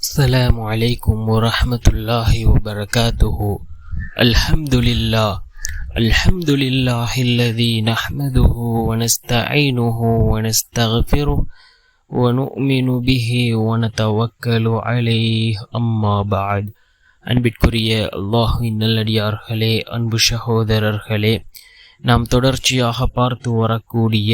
السلام عليكم ورحمة الله وبركاته. الحمد لله الذي نحمده ونستعينه ونستغفره ونؤمن به ونتوكل عليه أما بعد. அன்பிற்குரிய அல்லாஹ்வின் நல்லடியார்களே, அன்பு சகோதரர்களே, நாம் தொடர்ச்சியாக பார்த்து வரக்கூடிய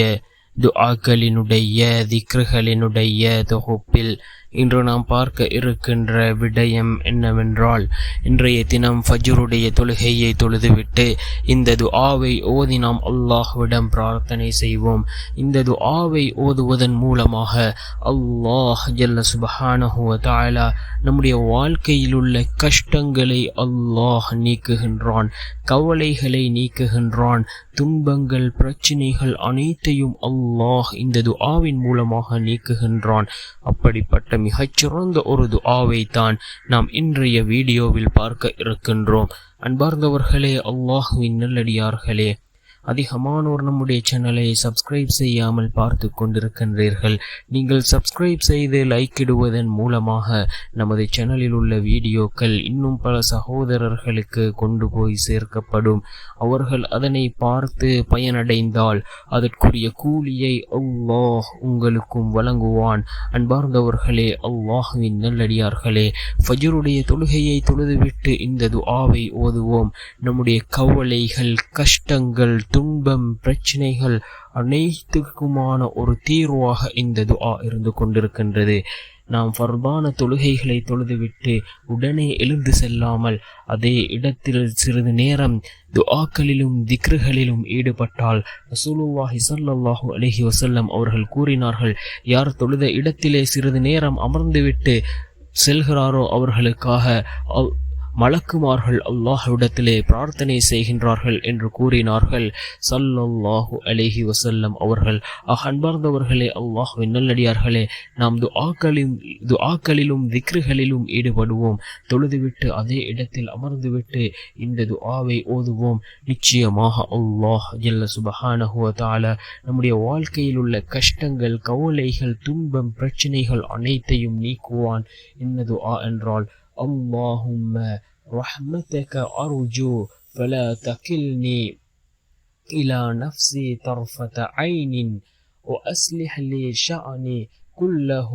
துஆக்களினுடைய திக்ருகளினுடைய தொகுப்பில் இன்று நாம் பார்க்க இருக்கின்ற விடயம் என்னவென்றால், இன்றைய தினம் ஃபஜ்ருடைய தொழுகையை தொழுதுவிட்டு இந்த துஆவை ஓதி நாம் அல்லாஹ்விடம் பிரார்த்தனை செய்வோம். இந்த துஆவை ஓதுவதன் மூலமாக அல்லாஹ் ஜல்ல சுப்ஹானஹு வ தஆலா நம்முடைய வாழ்க்கையில் உள்ள கஷ்டங்களை அல்லாஹ் நீக்குகின்றான், கவலைகளை நீக்குகின்றான், துன்பங்கள் பிரச்சினைகள் அனைத்தையும் அல்லாஹ் இந்த துஆவின் மூலமாக நீக்குகின்றான். அப்படிப்பட்ட மிகச்சிறந்த ஒரு துஆவை தான் நாம் இன்றைய வீடியோவில் பார்க்க இருக்கின்றோம். அன்பார்ந்தவர்களே, அல்லாஹ்வின் நல்லடியார்களே, அதிகமானோர் நம்முடைய சேனலை சப்ஸ்கிரைப் செய்யாமல் பார்த்து கொண்டிருக்கின்றீர்கள். நீங்கள் சப்ஸ்கிரைப் செய்து லைக் இடுவதன் மூலமாக நமது சேனலில் உள்ள வீடியோக்கள் இன்னும் பல சகோதரர்களுக்கு கொண்டு போய் சேர்க்கப்படும். அவர்கள் அதனை பார்த்து பயனடைந்தால் அதற்குரிய கூலியை அல்லாஹ் உங்களுக்கும் வழங்குவான். அன்பார்ந்தவர்களே, அல்லாஹ்வின் நல்லடியார்களே, ஃபஜ்ருடைய தொழுகையை தொழுதுவிட்டு இந்த துஆவை ஓதுவோம். நம்முடைய கவலைகள், கஷ்டங்கள், துன்பம், பிரச்சனைகள் அனைத்துக்குமான ஒரு தீர்வாக இந்த துஆ இருந்து கொண்டிருக்கின்றது. நாம் ஃபர்தான தொழுகைகளை தொழுதுவிட்டு உடனே எழுந்து செல்லாமல் அதே இடத்தில் சிறிது நேரம் துஆக்களிலும் திக்ருகளிலும் ஈடுபட்டால் ரசூலுல்லாஹி ஸல்லல்லாஹு அலைஹி வஸல்லம் அவர்கள் கூறினார்கள், யார் தொழுத இடத்திலே சிறிது நேரம் அமர்ந்துவிட்டு செல்கிறாரோ அவர்களுக்காக மலக்குமார்கள் அல்லாஹ்விடத்திலே பிரார்த்தனை செய்கின்றார்கள் என்று கூறினார்கள் ஸல்லல்லாஹு அலைஹி வஸல்லம் அவர்கள். அன்பார்ந்தவர்களே, அல்லாஹ்வின் நல்லடியார்களே, நாம் துஆக்களிலும் திக்ருகளிலும் ஈடுபடுவோம். தொழுதுவிட்டு அதே இடத்தில் அமர்ந்துவிட்டு இந்த துஆவை ஓதுவோம். நிச்சயமாக அல்லாஹ் ஜல்ல சுப்ஹானஹு வ தஆலா நம்முடைய வாழ்க்கையில் உள்ள கஷ்டங்கள், கவலைகள், துன்பம், பிரச்சனைகள் அனைத்தையும் நீக்குவான். என்ன துஆ என்றால், اللهم رحمتك أرجو فلا تكلني إلى نفسي طرفة عين وأصلح لي شأني كله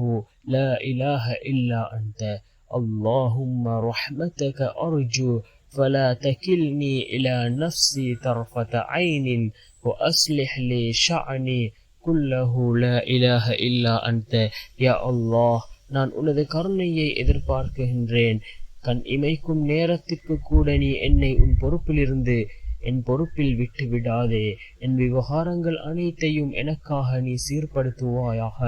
لا إله إلا أنت. اللهم رحمتك أرجو فلا تكلني إلى نفسي طرفة عين وأصلح لي شأني كله لا إله إلا أنت. يا الله, நான் உனது கருணையை எதிர்பார்க்கின்றேன். கண் இமைக்கும் நேரத்திற்கு கூட நீ என்னை உன் பொறுப்பிலிருந்து என் பொறுப்பில் விட்டு விடாதே. என் விவகாரங்கள் அனைத்தையும் எனக்காக நீ சீர்படுத்துவாயாக.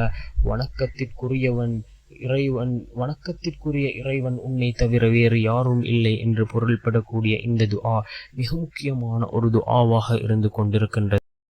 வணக்கத்திற்குரிய இறைவன் உன்னை தவிர வேறு யாரும் இல்லை என்று பொருள்படக்கூடிய இந்த துஆ மிக முக்கியமான ஒரு துஆவாக இருந்து கொண்டிருக்கின்றது.